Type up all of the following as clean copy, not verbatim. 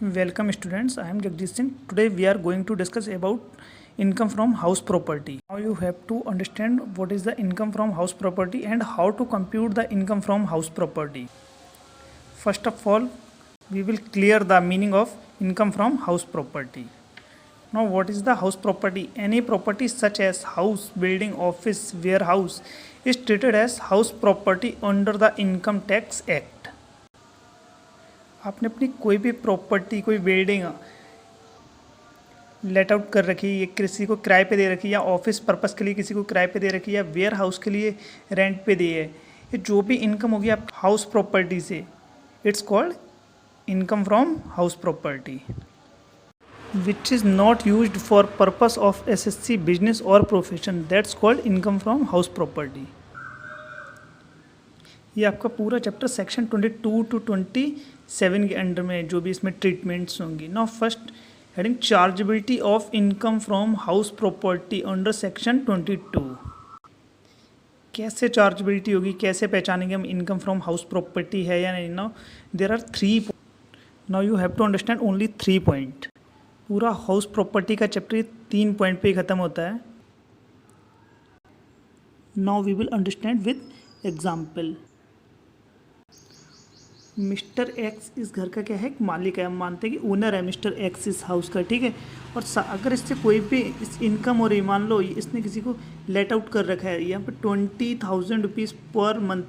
Welcome students, I am Jagdish Singh. Today we are going to discuss about income from house property. Now you have to understand what is the income from house property and how to compute the income from house property. First of all, we will clear the meaning of income from house property. Now what is the house property? Any property such as house, building, office, warehouse is treated as house property under the Income Tax Act. आपने अपनी कोई भी property, कोई building let out कर रखी है, किसी को किराए पे दे रखी है, या ऑफिस पर्पस के लिए किसी को किराए पे दे रखी है, या वेयर हाउस के लिए रेंट पे दी है, ये जो भी इनकम होगी आप हाउस प्रॉपर्टी से, it's called income from house property which is not used for purpose of assessee business और profession, that's called income from house property. ये आपका पूरा चैप्टर सेक्शन 22 टू 27 के अंडर में जो भी इसमें ट्रीटमेंट्स होंगी। Now first heading chargeability of income from house property under section 22। कैसे चार्जेबिलिटी होगी, कैसे पहचानेंगे हम इनकम फ्रॉम हाउस प्रॉपर्टी है या नहीं। Now there are 3 now you have to understand only 3 point. पूरा हाउस प्रॉपर्टी का चैप्टर 3 पॉइंट पे ही ख़त्म होता है। Now we will understand with example. Mister X इस घर का क्या है, एक मालिक है, हम मानते हैं कि ओनर है मिस्टर एक्स इस हाउस का, ठीक है। और अगर इससे कोई भी इस इनकम हो रही, मान लो इसने किसी को लेट आउट कर रखा है, यहाँ पे 20,000 रुपीज़ पर मंथ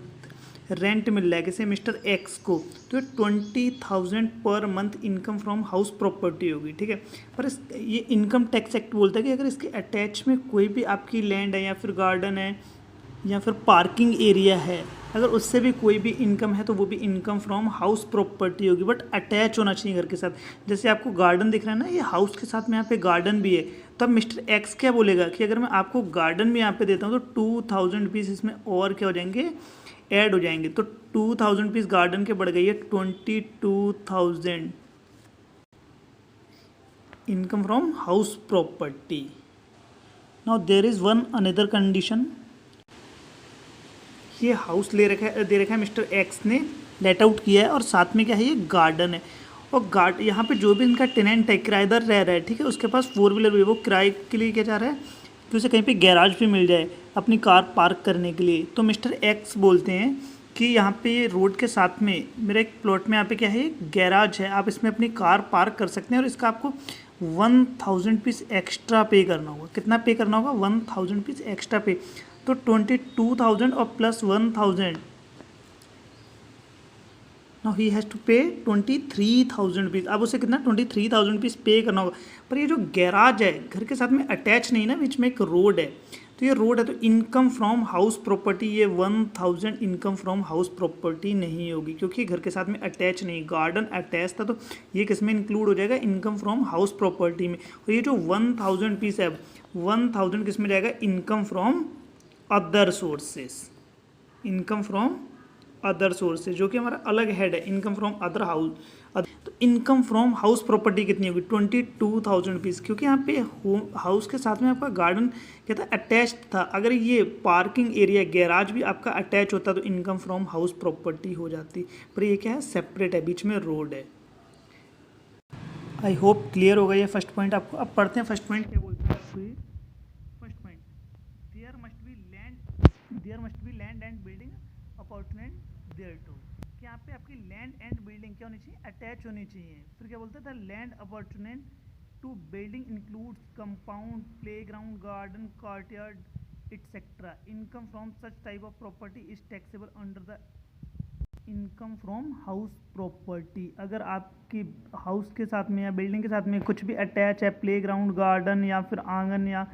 रेंट मिल रहा है किसी मिस्टर एक्स को, तो 20,000 per month income from house property होगी, ठीक है। पर ये इनकम टैक्स एक्ट बोलता है कि अगर इसके अटैच में कोई भी आपकी लैंड है या फिर गार्डन है या फिर पार्किंग एरिया है, अगर उससे भी कोई भी इनकम है तो वो भी इनकम फ्रॉम हाउस प्रॉपर्टी होगी, बट अटैच होना चाहिए घर के साथ। जैसे आपको गार्डन दिख रहा है ना, ये हाउस के साथ में यहाँ पे गार्डन भी है, तो अब मिस्टर एक्स क्या बोलेगा कि अगर मैं आपको गार्डन भी यहाँ पे देता हूँ तो 2,000 रुपीज़ इसमें और क्या हो जाएंगे, ऐड हो जाएंगे। तो 2,000 रुपीज़ गार्डन के बढ़ गई है 22,000 income from house property. Now there is one another condition. ये हाउस दे रखा है मिस्टर एक्स ने, लेट आउट किया है, और साथ में क्या है, ये गार्डन है। और यहाँ पे जो भी इनका टेनेंट है, किराएदार रह रहा है, ठीक है, उसके पास 4 व्हीलर भी है, वो किराए के लिए क्या चाह रहा है कि उसे कहीं पे गैराज भी मिल जाए अपनी कार पार्क करने के लिए। तो मिस्टर एक्स बोलते हैं कि यहाँ पे ये रोड के साथ में मेरा एक प्लॉट में यहाँ पे क्या है, गैराज है, आप इसमें अपनी कार पार्क कर सकते हैं, और इसका आपको 1,000 रुपीज़ एक्स्ट्रा पे करना होगा। कितना पे करना होगा, 1,000 रुपीज़ एक्स्ट्रा पे। तो 22,000 और plus 1,000, now he has to pay 23,000 rupees. अब उसे कितना 23,000 रुपीज़ पे करना होगा। पर ये जो गैराज है घर के साथ में अटैच नहीं ना, बीच में एक रोड है, तो ये रोड है, तो इनकम फ्रॉम हाउस प्रॉपर्टी ये 1,000 इनकम फ्रॉम हाउस प्रॉपर्टी नहीं होगी, क्योंकि घर के साथ में अटैच नहीं, गार्डन अटैच था, तो ये किस में इंक्लूड हो जाएगा, इनकम फ्रॉम हाउस प्रॉपर्टी में। और ये जो 1,000 रुपीज़ है, 1,000 किस में जाएगा, income from other sources, income from other sources, जो कि हमारा अलग हेड है, इनकम फ्रॉम अदर हाउस। तो इनकम फ्रॉम हाउस प्रॉपर्टी कितनी होगी, 22,000 रुपीज़, क्योंकि यहाँ पे हाउस के साथ में आपका गार्डन क्या था, अटैच था। अगर ये पार्किंग एरिया गैराज भी आपका अटैच होता तो इनकम फ्रॉम हाउस प्रॉपर्टी हो जाती, पर ये क्या है, सेपरेट है, बीच में रोड है। आई होप क्लियर होगा ये फर्स्ट पॉइंट आपको। अब पढ़ते हैं फर्स्ट पॉइंट क्या बोलते हैं आपको। ये first point, there must be land and building appurtenant thereto, कि यहाँ पे आपकी लैंड एंड बिल्डिंग क्या होनी चाहिए, अटैच होनी चाहिए। फिर क्या बोलते हैं, the land appurtenant to building includes compound, playground, garden, courtyard etcetera. Income from such type of property is taxable under the income from house property. अगर आपकी हाउस के साथ में या बिल्डिंग के साथ में कुछ भी अटैच है, प्लेग्राउंड, गार्डन या फिर आंगन या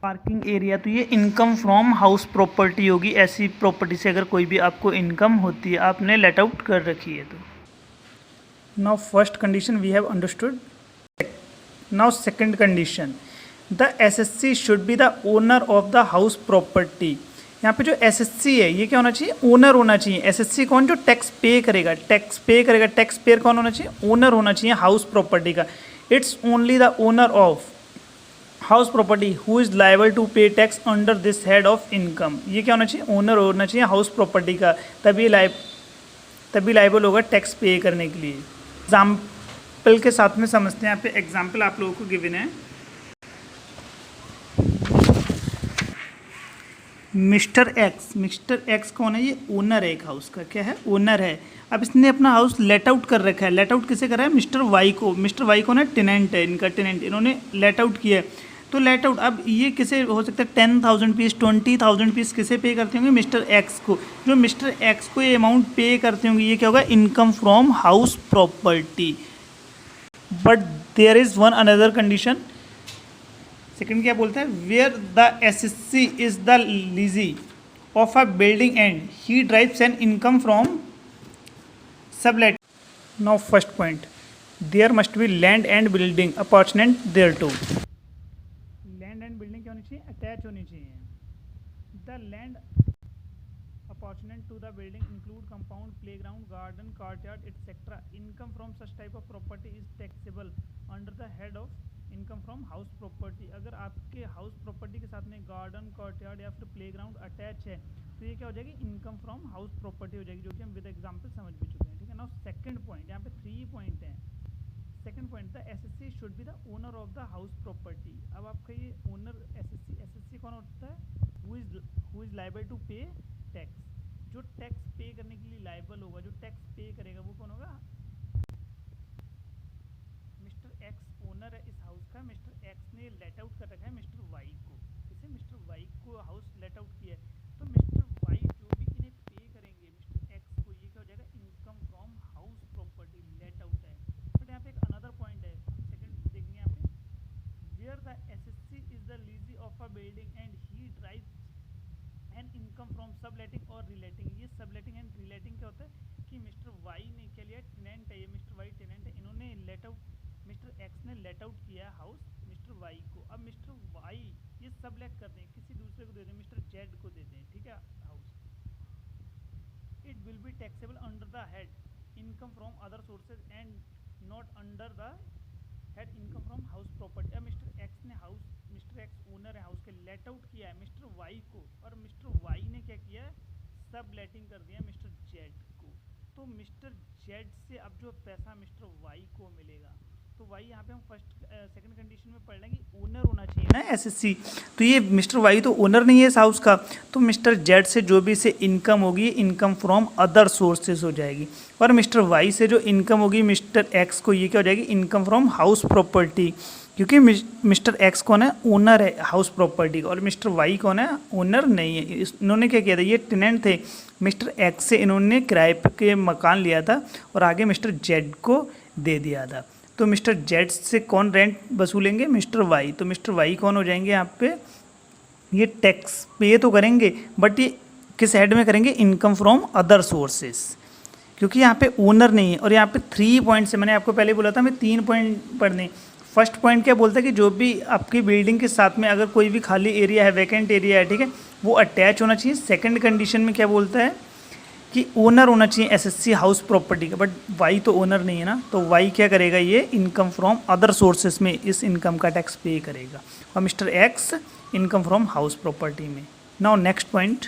पार्किंग एरिया, तो ये इनकम फ्रॉम हाउस प्रॉपर्टी होगी। ऐसी प्रॉपर्टी से अगर कोई भी आपको इनकम होती है, आपने लेट आउट कर रखी है तो। Now first condition we have understood. Now second condition, the SSC should be the owner of the house property. यहाँ पे जो एसएससी है ये क्या होना चाहिए, ओनर होना चाहिए। एसएससी कौन, जो टैक्स पे करेगा, टैक्स पेयर कौन होना चाहिए, ओनर होना चाहिए हाउस प्रॉपर्टी का। It's only the owner of house property who is liable to pay tax under this head of income. ये क्या होना चाहिए, ओनर होना चाहिए हाउस प्रॉपर्टी का, तभी लाइबल होगा टैक्स पे करने के लिए। एग्जाम्पल के साथ में समझते हैं। यहाँ पे एग्जाम्पल आप लोगों को गिवन है, मिस्टर एक्स कौन है? ये ओनर है एक हाउस का। क्या है? ओनर है। अब इसने अपना हाउस लेट आउट कर रखा है। लेट आउट किसे करा है? मिस्टर वाई को। मिस्टर वाई कौन है? टेनेंट है, इनका टेनेंट, इन्होंने लेट आउट किया है। तो लेट आउट, अब ये किसे हो सकता है? 10,000 पीस, 20,000 पीस किसे पे करते होंगे? मिस्टर एक्स को। जो मिस्टर एक्स को ये अमाउंट पे करते होंगे, ये क्या होगा? Income from house property. But there is one another condition. Second क्या बोलता है? Where the assessee is the lessee of a building and he drives an income from sublet. Now first point, there must be land and building appurtenant thereto. Land and building क्या होनी चाहिए? Attach होनी चाहिए। The land appurtenant to the building include compound, playground, garden, courtyard, etc. Income from such type of property is taxable under the head of income from house property. अगर आपके house property के साथ में garden, कॉर्टयार्ड या फिर playground attach है तो ये क्या हो जाएगी? इनकम फ्रॉम हाउस प्रॉपर्टी हो जाएगी, जो कि हम विद एग्जांपल समझ भी चुके हैं। ठीक है। नाउ सेकंड पॉइंट, यहाँ पे 3 पॉइंट हैं। Second point, the SSC should be the owner of the house property. अब आपका ये ओनर एसएससी कौन होता है? Who is liable to pay tax. जो टैक्स पे करने के लिए लायबल होगा, जो टैक्स पे करेगा, वो कौन होगा? मिस्टर एक्स ओनर है इस हाउस का। मिस्टर एक्स ने लेट आउट कर रखा है मिस्टर वाई को। किसे? मिस्टर वाई को हाउस लेट आउट किया है। तो मिस्टर वाई जो भी इन्हें पे करेंगे मिस्टर एक्स को, ये क्या हो जाएगा? Income from house property let out है। बट यहाँ पे एक अनदर पॉइंट है, हम सेकंड देखेंगे यहाँ पे। Where the assessee is the lessee of a building and he drives an income from subletting और रिलेटिंग। ये सबलेटिंग एंड रिलेटिंग क्या होता है कि मिस्टर वाई ने क्या लिया? टेनेंट है, ये मिस्टर वाई टेनेंट है, इन्होंने लेट आउट, मिस्टर एक्स ने लेट आउट किया हाउस मिस्टर वाई को। अब मिस्टर वाई ये सब लेट कर दें, किसी दूसरे को दे दें, मिस्टर जेड को दे दें। ठीक है, house. It will be taxable under the head income from other sources and not under the head income from house property. अब मिस्टर एक्स ने हाउस, मिस्टर एक्स ओनर है हाउस के, लेट आउट किया है मिस्टर वाई को, और mister Y ने क्या किया? सब लेटिंग कर दिया मिस्टर जेड को। तो मिस्टर जेड से अब जो पैसा मिस्टर वाई को मिलेगा, तो वाई यहाँ पे हम फर्स्ट सेकंड कंडीशन में पढ़ लेंगे, ओनर होना चाहिए ना एसएससी। तो ये मिस्टर वाई तो ओनर नहीं है इस हाउस का, तो मिस्टर जेड से जो भी इसे इनकम होगी, इनकम फ्रॉम अदर सोर्सेज हो जाएगी। और मिस्टर वाई से जो इनकम होगी मिस्टर एक्स को, ये क्या हो जाएगी? Income from house property. क्योंकि मिस्टर एक्स कौन है? ओनर है हाउस प्रॉपर्टी का, और मिस्टर वाई कौन है? ओनर नहीं है। इन्होंने क्या किया था? ये टेनेंट थे, मिस्टर एक्स से इन्होंने किराए पे मकान लिया था और आगे मिस्टर जेड को दे दिया था। तो मिस्टर जेड से कौन रेंट वसूलेंगे? Mister Y. तो मिस्टर वाई कौन हो जाएंगे यहाँ पे? ये टैक्स पे तो करेंगे, बट ये किस हेड में करेंगे? इनकम फ्रॉम अदर सोर्सेस, क्योंकि यहाँ पे ओनर नहीं है। और यहाँ पे 3 पॉइंट से, मैंने आपको पहले बोला था मैं 3 पॉइंट पढ़ने। फर्स्ट पॉइंट क्या बोलता है कि जो भी आपकी बिल्डिंग के साथ में अगर कोई भी खाली एरिया है, वैकेंट एरिया है, ठीक है, वो अटैच होना चाहिए। सेकंड कंडीशन में क्या बोलता है कि ओनर होना चाहिए एसएससी हाउस प्रॉपर्टी का, बट वाई तो ओनर नहीं है ना, तो वाई क्या करेगा? ये इनकम फ्रॉम अदर सोर्सेस में इस इनकम का टैक्स पे करेगा, और mister x income from house property में। नाउ नेक्स्ट पॉइंट,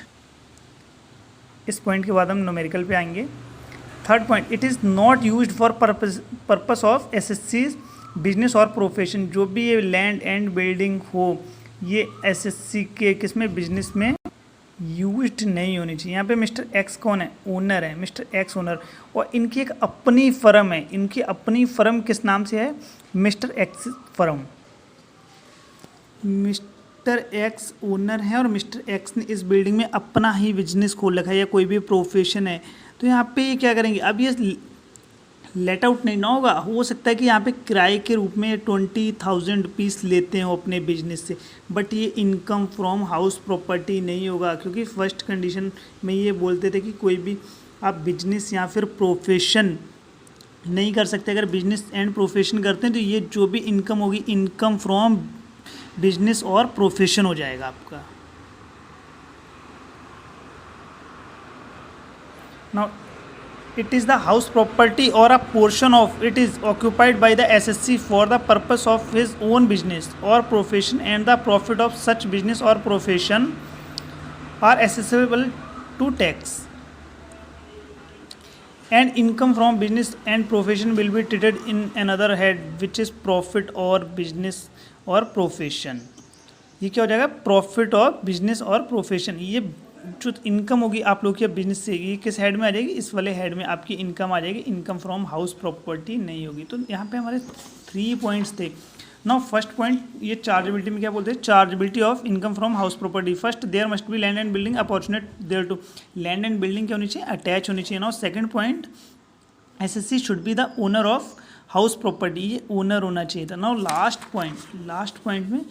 इस पॉइंट के बाद हम न्यूमेरिकल पे आएंगे। Third point, it is not used for purpose of assessee business और प्रोफेशन। जो भी ये लैंड एंड बिल्डिंग हो, ये एसएससी के किसमें? बिजनेस में यूज्ड नहीं होनी चाहिए। यहाँ पे मिस्टर एक्स कौन है? ओनर है, मिस्टर एक्स ओनर, और इनकी एक अपनी फर्म है। इनकी अपनी फर्म किस नाम से है? Mister x firm. Mister x owner है और मिस्टर एक्स ने इस बिल्डिंग में अपना ही बिजनेस खोल रखा है या कोई भी प्रोफेशन है। तो यहाँ पे ये क्या करेंगे? अब ये लेट आउट नहीं ना होगा, हो सकता है कि यहाँ पे किराए के रूप में 20,000 पीस लेते हो अपने बिजनेस से, बट ये इनकम फ्रॉम हाउस प्रॉपर्टी नहीं होगा, क्योंकि फर्स्ट कंडीशन में ये बोलते थे कि कोई भी आप बिजनेस या फिर प्रोफेशन नहीं कर सकते। अगर बिजनेस एंड प्रोफेशन करते हैं तो ये जो भी इनकम होगी, इनकम फ्रॉम बिजनेस और प्रोफेशन हो जाएगा आपका। Now it is the house property or a portion of it is occupied by the SSC for the purpose of his own business or profession, and the profit of such business or profession are accessible to tax। And income from business and profession will be treated in another head which is profit और business और profession. ये क्या हो जाएगा, profit और business और profession. ये जो इनकम होगी आप लोग की बिजनेस से, ये किस हेड में आ जाएगी, इस वाले हेड में आपकी इनकम आ जाएगी, इनकम फ्रॉम हाउस प्रॉपर्टी नहीं होगी। तो यहाँ पे हमारे 3 पॉइंट्स थे। नाउ फर्स्ट पॉइंट, ये चार्जेबिलिटी में क्या बोलते हैं, chargeability of income from house property. First, there must be land and building appurtenant thereto, land and building क्या होनी चाहिए, अटैच होनी चाहिए। Now second point, assessee should be the owner of house property, ये owner होना चाहिए था। Now last point में,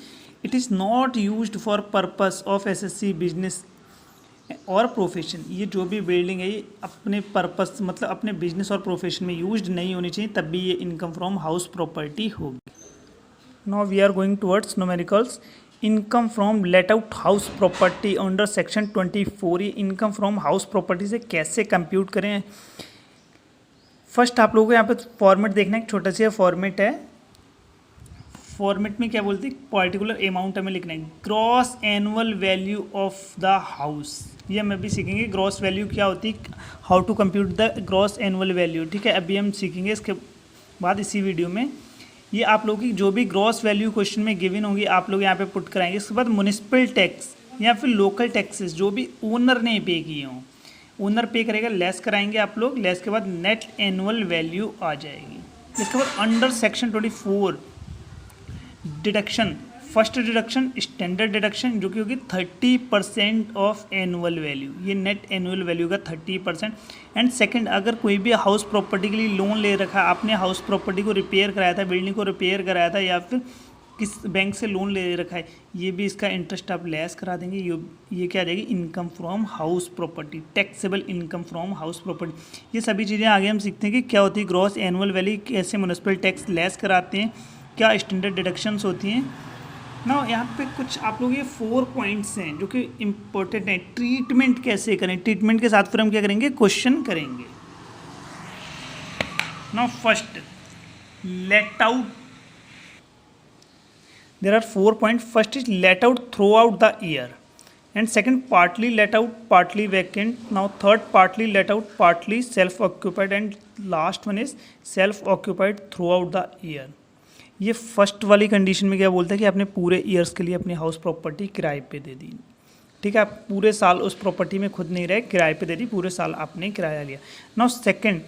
it is not used for purpose of assessee business और प्रोफेशन। ये जो भी बिल्डिंग है ये अपने पर्पस मतलब अपने बिजनेस और प्रोफेशन में यूज्ड नहीं होनी चाहिए, तब भी ये इनकम फ्रॉम हाउस प्रॉपर्टी होगी। Now we are going towards numericals. Income from let out house property under section 24। ये इनकम फ्रॉम हाउस प्रॉपर्टी से कैसे कंप्यूट करें। फर्स्ट आप लोगों को यहाँ पे फॉर्मेट देखना है, एक छोटा सा फॉर्मेट है। फॉर्मेट में क्या बोलते हैं, पर्टिकुलर अमाउंट हमें लिखना है, gross annual value of the house. ये हम अभी सीखेंगे ग्रॉस वैल्यू क्या होती है, how to compute the gross annual value. ठीक है, अभी हम सीखेंगे इसके बाद इसी वीडियो में। ये आप लोगों की जो भी ग्रॉस वैल्यू क्वेश्चन में गिवन होगी आप लोग यहाँ पे पुट कराएंगे। इसके बाद म्युनिसिपल टैक्स या फिर लोकल टैक्सेस जो भी ओनर ने पे किए हों, ओनर पे करेगा, लेस कराएंगे आप लोग। लेस के बाद नेट एनुअल वैल्यू आ जाएगी। इसके बाद under section 24 deduction, first deduction standard deduction जो कि होगी 30% ऑफ एनुअल वैल्यू, ये नेट एनुअल वैल्यू का 30%। एंड सेकंड, अगर कोई भी हाउस प्रॉपर्टी के लिए लोन ले रखा है, आपने हाउस प्रॉपर्टी को रिपेयर कराया था, बिल्डिंग को रिपेयर कराया था, या फिर किस बैंक से लोन ले रखा है, ये भी इसका इंटरेस्ट आप लेस करा देंगे। ये क्या आ जाएगी, income from house property, taxable income from house property. ये सभी चीज़ें आगे हम सीखते हैं कि क्या होती है ग्रॉस एनुअल वैल्यू, कैसे म्युनिसिपल टैक्स लेस कराते हैं, क्या स्टैंडर्ड डिडक्शंस होती हैं ना। यहाँ पे कुछ आप लोग ये 4 पॉइंट्स हैं जो कि इम्पोर्टेंट हैं। ट्रीटमेंट कैसे करें, ट्रीटमेंट के साथ फिर हम क्या करेंगे, क्वेश्चन करेंगे। Now first, let out, there are 4 point. First is let out throughout the year, and second partly let out partly vacant. Now third, partly let out partly self occupied, and last one is self occupied throughout the year. ये first वाली condition में क्या बोलता है कि आपने पूरे years के लिए अपनी हाउस प्रॉपर्टी किराए पे दे दी। ठीक है, आप पूरे साल उस प्रॉपर्टी में खुद नहीं रहे, किराए पे दे दी, पूरे साल आपने किराया लिया। Now second,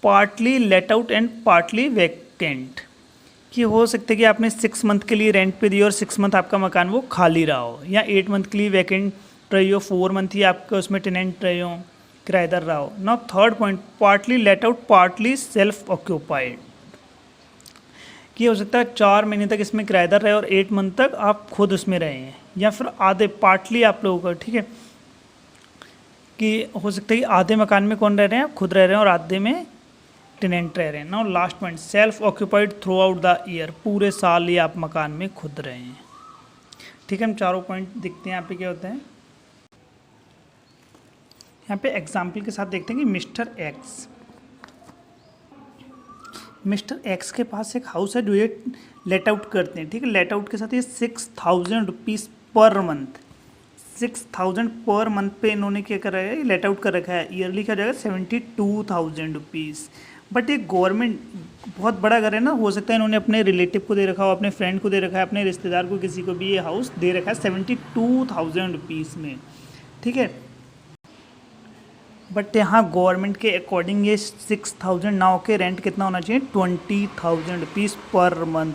partly let out and partly vacant, कि हो सकता है कि आपने 6 मंथ के लिए रेंट पे दी और 6 मंथ आपका मकान वो खाली रहा हो, या 8 मंथ के लिए वैकेंट रही हो, 4 मंथ ही आपका उसमें टेनेंट रहे हो, किराएदार रहा हो। Now third point, partly let out partly self occupied, कि हो सकता है 4 महीने तक इसमें किराएदार रहे और 8 मंथ तक आप खुद उसमें रहे हैं, या फिर आधे पार्टली आप लोगों का। ठीक है, कि हो सकता है कि आधे मकान में कौन रह रहे हैं, आप खुद रह रहे हैं, और आधे में टेनेंट रह रहे हैं। Now last point, self occupied throughout the year, पूरे साल ही आप मकान में खुद रहे हैं। ठीक है, हम चारों पॉइंट देखते हैं यहाँ पे क्या होता है। यहाँ पे एग्जाम्पल के साथ देखते हैं कि मिस्टर एक्स के पास एक हाउस है जो ये लेट आउट करते हैं। ठीक है, लेट आउट के साथ ये 6000 rupees per month, 6000 per month पे इन्होंने क्या करा है, लेट आउट कर रखा है। ईयरली क्या हो जाएगा, 72,000 रुपीज़। बट ये गवर्नमेंट बहुत बड़ा घर है ना, हो सकता है इन्होंने अपने रिलेटिव को दे रखा हो, अपने फ्रेंड को दे रखा है, अपने रिश्तेदार को, किसी को भी ये हाउस दे रखा है 72,000 रुपीज़ में। ठीक है, बट यहाँ गवर्नमेंट के अकॉर्डिंग ये 6000 नाउ के रेंट कितना होना चाहिए, 20,000 रुपीज़ पर मंथ।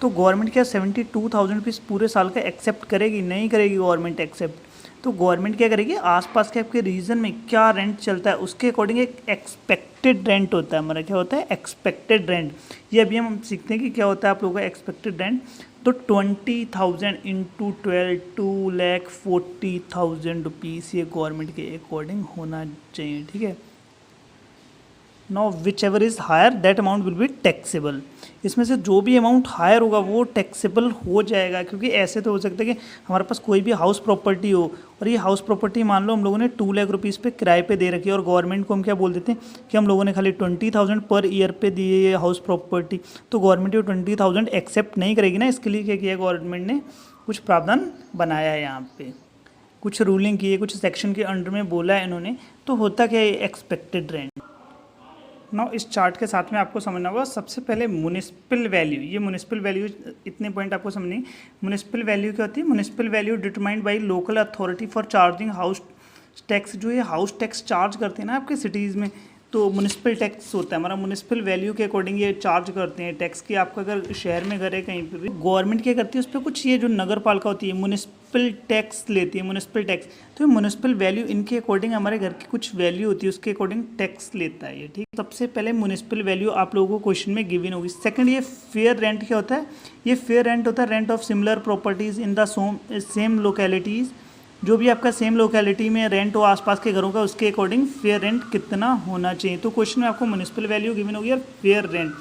तो गवर्नमेंट क्या 72,000 रुपीज़ पूरे साल का एक्सेप्ट करेगी, नहीं करेगी गवर्नमेंट एक्सेप्ट। तो गवर्नमेंट क्या करेगी, आसपास के आपके रीजन में क्या रेंट चलता है उसके अकॉर्डिंग एक एक्सपेक्टेड रेंट होता है हमारा। क्या होता है, एक्सपेक्टेड रेंट। ये अभी हम सीखते हैं कि क्या होता है आप लोगों का एक्सपेक्टेड रेंट। तो 20,000 इंटू 12, 2,40,000 रुपीज़ ये गवर्नमेंट के अकॉर्डिंग होना चाहिए। ठीक है, now whichever is higher that amount will be taxable. इसमें से जो भी अमाउंट हायर होगा वो टैक्सेबल हो जाएगा, क्योंकि ऐसे तो हो सकता है कि हमारे पास कोई भी हाउस प्रॉपर्टी हो और ये हाउस प्रॉपर्टी मान लो हम लोगों ने 2 लाख रुपीज़ पे किराए पे दे रखी है, और गवर्नमेंट को हम क्या बोल देते हैं कि हम लोगों ने खाली 20,000 पर ईयर पे दी है ये हाउस प्रॉपर्टी। तो गवर्नमेंट ये 20,000 एक्सेप्ट नहीं करेगी ना, इसके लिए क्या किया गवर्नमेंट ने, कुछ प्रावधान बनाया है यहाँ पे, कुछ रूलिंग की है, कुछ सेक्शन के अंडर में बोला है इन्होंने। तो होता क्या है, एक्सपेक्टेड रेंट। ना इस चार्ट के साथ में आपको समझना होगा सबसे पहले म्युनिसिपल वैल्यू। ये म्युनिसिपल वैल्यू इतने पॉइंट आपको समझनी। म्युनिसिपल वैल्यू क्या होती है? Municipal value determined by local authority for charging house tax. जो ये हाउस टैक्स चार्ज करते हैं ना आपके सिटीज़ में, तो म्युनिसिपल टैक्स होता है हमारा। म्युनिसिपल वैल्यू के अकॉर्डिंग ये चार्ज करते हैं टैक्स की। आपका अगर शहर में घर है कहीं पे भी, गवर्नमेंट क्या करती है उस पर कुछ, ये जो नगर पालिका होती है म्युनिसिपल टैक्स लेती है, म्युनिसिपल टैक्स। तो म्युनिसिपल वैल्यू इनके अकॉर्डिंग हमारे घर की कुछ वैल्यू होती है उसके अकॉर्डिंग टैक्स लेता है ये, ठीक। सबसे पहले म्युनिसिपल वैल्यू आप लोगों को क्वेश्चन में गिवन होगी। सेकंड, ये फेयर रेंट क्या होता है? ये फेयर रेंट होता है rent of similar properties in the same localities. जो भी आपका सेम लोकेलिटी में रेंट हो आसपास के घरों का, उसके अकॉर्डिंग फेयर रेंट कितना होना चाहिए। तो क्वेश्चन में आपको म्युनिसिपल वैल्यू गिवन होगी और फेयर रेंट।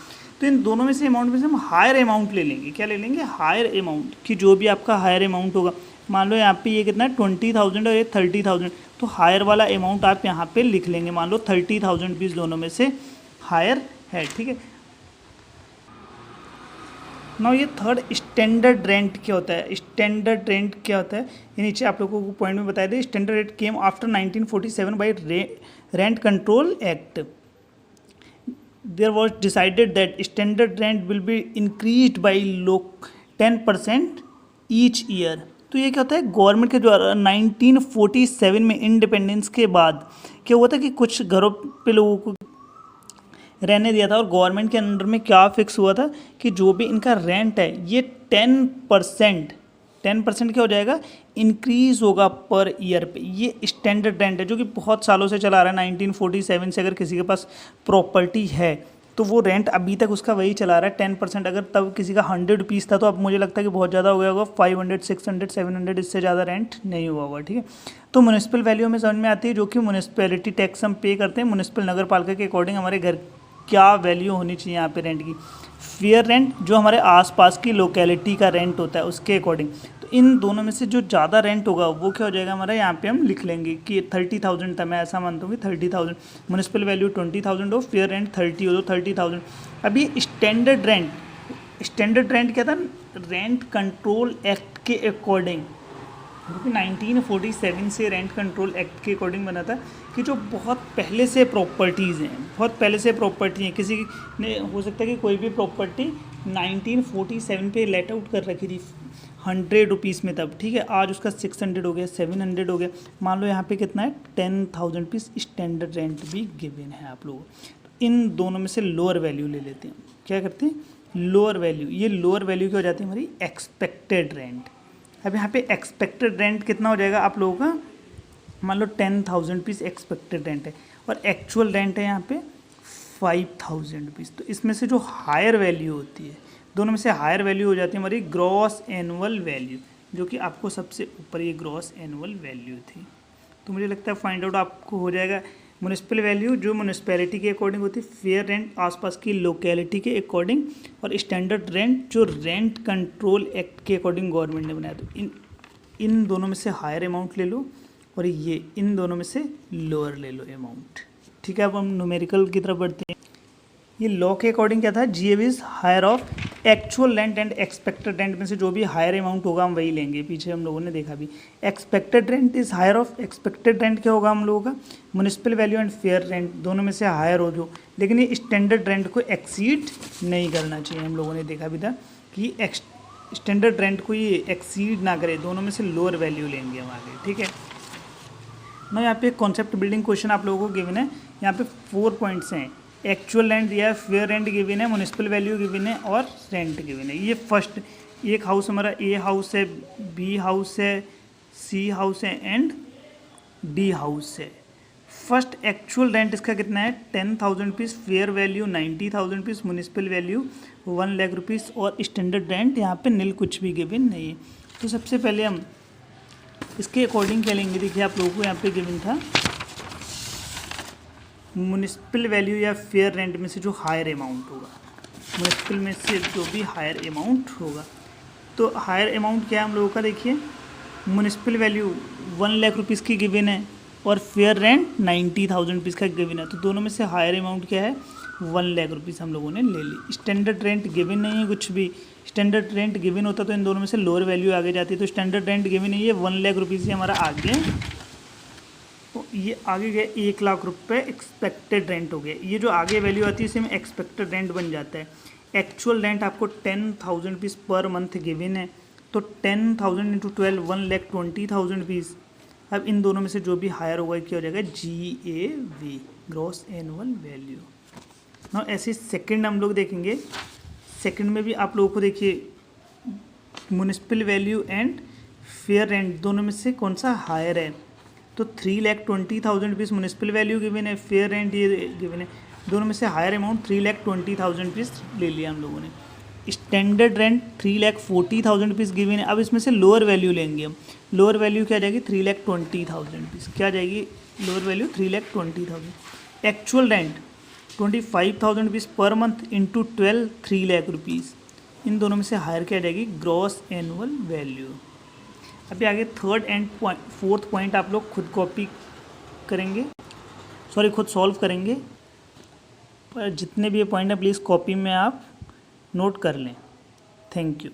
तो इन दोनों में से अमाउंट में से हम हायर अमाउंट ले लेंगे। क्या ले लेंगे? Higher amount. कि जो भी आपका हायर अमाउंट होगा, मान लो यहाँ पे ये कितना है 20,000 और ये 30,000, तो हायर वाला अमाउंट आप यहाँ पे लिख लेंगे। मान लो 30,000 रुपीज़ दोनों में से हायर है, ठीक है। नाउ ये थर्ड, स्टैंडर्ड रेंट क्या होता है? स्टैंडर्ड रेंट क्या होता है ये नीचे आप लोगों को पॉइंट में बताया दे। Standard rent came after 1947 by rent control act. There was decided that standard rent will be increased by 10% each year. तो ये क्या होता है? गवर्नमेंट के द्वारा 1947 में इंडिपेंडेंस के बाद क्या हुआ था कि कुछ घरों पे लोगों को रहने दिया था, और गवर्नमेंट के अंडर में क्या फिक्स हुआ था कि जो भी इनका रेंट है ये 10% क्या हो जाएगा? इंक्रीज़ होगा पर ईयर पे। ये स्टैंडर्ड रेंट है जो कि बहुत सालों से चला रहा है। 1947 से अगर किसी के पास प्रॉपर्टी है तो वो रेंट अभी तक उसका वही चला रहा है 10%। अगर तब किसी का 100 रुपीज़ था तो अब मुझे लगता है कि बहुत ज़्यादा हो गया होगा, 500, 600, 700, इससे ज़्यादा रेंट नहीं हुआ होगा, ठीक है। तो म्युनिसिपल वैल्यू हमें समझ में आती है, जो कि म्युनिसिपैलिटी टैक्स हम पे करते हैं। म्युनिसिपल नगर पालिका के अकॉर्डिंग हमारे घर क्या वैल्यू होनी चाहिए यहाँ पे रेंट की। फेयर रेंट जो हमारे आसपास की लोकेलिटी का रेंट होता है उसके अकॉर्डिंग। तो इन दोनों में से जो ज़्यादा रेंट होगा वो क्या हो जाएगा हमारा? यहाँ पे हम लिख लेंगे कि 30,000 था, मैं ऐसा मानता हूँ कि 30,000। म्युनिसिपल वैल्यू 20,000 हो, फेयर रेंट 30 हो, तो 30,000। अभी स्टैंडर्ड रेंट क्या था? रेंट कंट्रोल एक्ट के अकॉर्डिंग, क्योंकि 1947 से रेंट कंट्रोल एक्ट के अकॉर्डिंग बना था कि जो बहुत पहले से प्रॉपर्टीज़ हैं, बहुत पहले से प्रॉपर्टी हैं, किसी ने हो सकता है कि कोई भी प्रॉपर्टी 1947 पे लेट आउट कर रखी थी 100 रुपीज़ में तब, ठीक है। आज उसका 600 हो गया, 700 हो गया। मान लो यहाँ पे कितना है? 10,000 रुपीज़ स्टैंडर्ड रेंट भी गिवन है आप लोगों। तो इन दोनों में से लोअर वैल्यू ले लेते हैं। क्या करते हैं? Lower value. ये लोअर वैल्यू क्या हो जाती है हमारी? Expected rent. अब यहाँ पे एक्सपेक्टेड रेंट कितना हो जाएगा आप लोगों का? मान लो 10,000 रुपीज़ एक्सपेक्टेड रेंट है और एक्चुअल रेंट है यहाँ पे 5,000 रुपीज़। तो इसमें से जो हायर वैल्यू होती है, दोनों में से हायर वैल्यू हो जाती है हमारी ग्रॉस एनुअल वैल्यू, जो कि आपको सबसे ऊपर ये ग्रॉस एनुअल वैल्यू थी। तो मुझे लगता है फाइंड आउट आपको हो जाएगा। म्युनिसिपल वैल्यू जो म्युनिसिपैलिटी के अकॉर्डिंग होती है, फेयर रेंट आसपास की लोकेलिटी के अकॉर्डिंग, और स्टैंडर्ड रेंट जो रेंट कंट्रोल एक्ट के अकॉर्डिंग गवर्नमेंट ने बनाया। तो इन दोनों में से हायर अमाउंट ले लो और ये इन दोनों में से लोअर ले लो अमाउंट, ठीक है। अब हम न्यूमेरिकल की तरफ बढ़ते हैं। ये लॉ के अकॉर्डिंग क्या था? GAV is higher of actual rent and expected rent में से जो भी हायर अमाउंट होगा हम वही लेंगे। पीछे हम लोगों ने देखा भी, expected rent is higher of expected rent क्या होगा हम लोगों का? Municipal value and fair rent दोनों में से हायर हो जो, लेकिन ये स्टैंडर्ड रेंट को एक्सीड नहीं करना चाहिए। हम लोगों ने देखा भी था कि स्टैंडर्ड रेंट को ये एक्सीड ना करे, दोनों में से लोअर वैल्यू लेंगे हम आगे, ठीक है ना। यहाँ पे कॉन्सेप्ट बिल्डिंग क्वेश्चन आप लोगों को गिवन है। यहाँ पे 4 पॉइंट्स हैं। एक्चुअल रेंट दिया है, फेयर रेंट गिवन है, म्युनिसिपल वैल्यू गिवन है और रेंट गिवन है। ये फर्स्ट एक हाउस हमारा ए हाउस है, बी हाउस है, सी हाउस है एंड डी हाउस है। फर्स्ट एक्चुअल रेंट इसका कितना है? 10,000 rupees, fair value 90,000 rupees, municipal value 1 lakh rupees और स्टैंडर्ड रेंट यहाँ पे नील कुछ भी गिवन नहीं है। तो सबसे पहले हम इसके अकॉर्डिंग क्या लेंगे? देखिए आप लोगों को यहाँ पे गिवन था म्युनिसिपल वैल्यू या फेयर रेंट में से जो हायर अमाउंट होगा, म्युनिसिपल में से जो भी हायर अमाउंट होगा। तो हायर अमाउंट क्या है हम लोगों का? देखिए म्युनिसिपल वैल्यू 1 लाख रुपीज़ की गिवन है और फेयर रेंट 90,000 रुपीज़ का गिवन है। तो दोनों में से हायर अमाउंट क्या है? 1 लाख रुपीज़ हम लोगों ने ले ली। स्टैंडर्ड रेंट गिवन नहीं है कुछ भी। स्टैंडर्ड रेंट गिवन होता तो इन दोनों में से लोअर वैल्यू आगे जाती है। तो स्टैंडर्ड रेंट गिवन नहीं है, 1 लाख रुपीज़ से हमारा आगे ये आगे गए 1,00,000 रुपये एक्सपेक्टेड रेंट हो गया। ये जो आगे वैल्यू आती है इसे में एक्सपेक्टेड रेंट बन जाता है। एक्चुअल रेंट आपको 10,000 रुपीज़ पर मंथ गिवन है, तो 10,000 इंटू 12 1,20,000 रुपीज़। अब इन दोनों में से जो भी हायर होगा क्या हो जाएगा, GAV, ग्रॉस एनुअल वैल्यू। ना ऐसे सेकंड हम लोग देखेंगे। सेकंड में भी आप लोगों को देखिए municipal value and fair rent दोनों में से कौन सा हायर है, तो 3,20,000 रुपीज़ म्युनिसिपल वैल्यू गिवन है, फेयर रेंट ये गिवन है, दोनों में से हायर अमाउंट 3,20,000 रुपीज़ ले लिया हम लोगों ने। स्टैंडर्ड रेंट 3,40,000 रुपीज़ गिवन है। अब इसमें से लोअर वैल्यू लेंगे हम। लोअर वैल्यू क्या आ जाएगी, 3,20,000 रुपीज़। क्या आ जाएगी lower value, 3,20,000। Actual rent 25,000 rupees per month into 12 3,00,000 rupees. इन दोनों में से हायर क्या आ जाएगी, ग्रॉस एनुअल वैल्यू। अभी आगे थर्ड एंड फोर्थ पॉइंट आप लोग खुद कॉपी करेंगे, सॉरी खुद सॉल्व करेंगे। पर जितने भी ये पॉइंट है प्लीज़ कॉपी में आप नोट कर लें। Thank you.